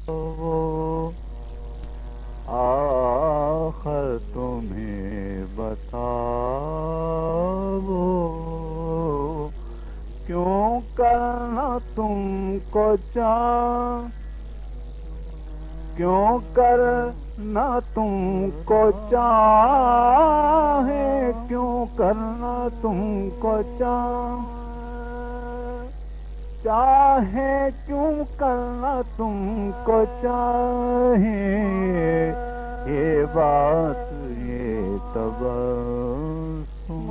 وہ آخر تمہیں بتاؤ کیوں کرنا تم کو کیوں کرنا تم کو چاہے کیوں کرنا تم کو چاہے کیوں کرنا تم کو چاہے یہ بات یہ تبسم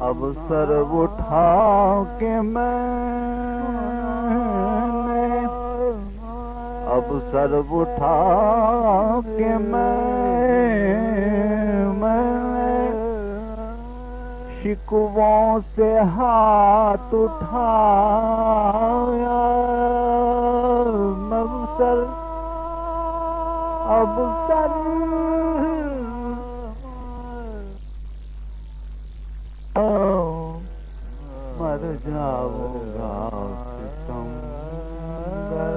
اب سر اٹھا کے اب سر اٹھا کے میں شکووں سے ہاتھ اٹھایا اب سر مر جاؤں گا ستمگر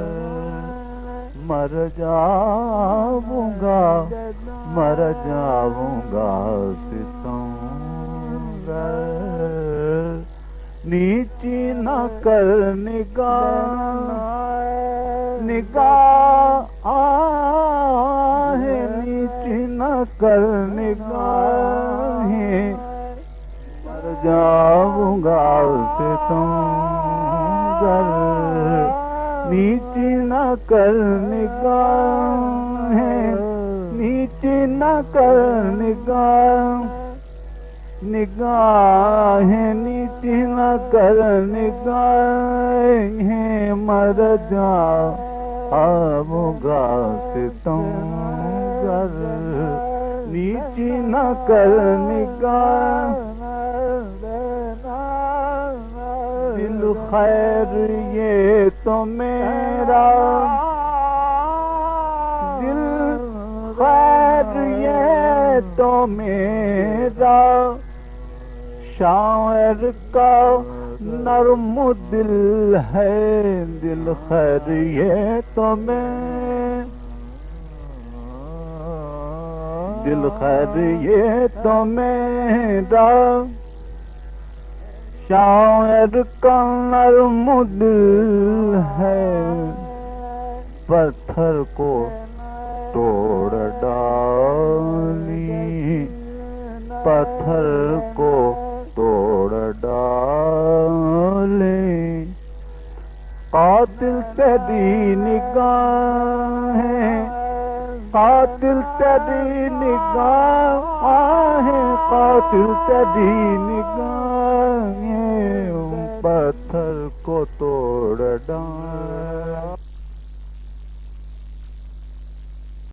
مر جاؤں گا ستمگر نیچی نہ کر نگاہ نیچی نہ کر نگاہیں مر جاؤں گا ستمگر نیچی نہ کر نگاہیں نیچی نہ کر نگاہیں نیچی نہ کر نگاہیں مر جاؤں گا ستمگر نیچی نہ کر نگاہ دل خیر یہ تو میرا دل خیر یہ تو میرا شاعر کا نرم دل ہے دل خیر یہ تو دل خیر یہ تو میرا شاعر کا نرم دل ہے پتھر کو توڑ ڈالی پتھر کو توڑ ڈالے قاتل تیری نگاہیں قاتل تیری نگاہیں قاتل تیری نگاہیں پتھر کو توڑ ڈالے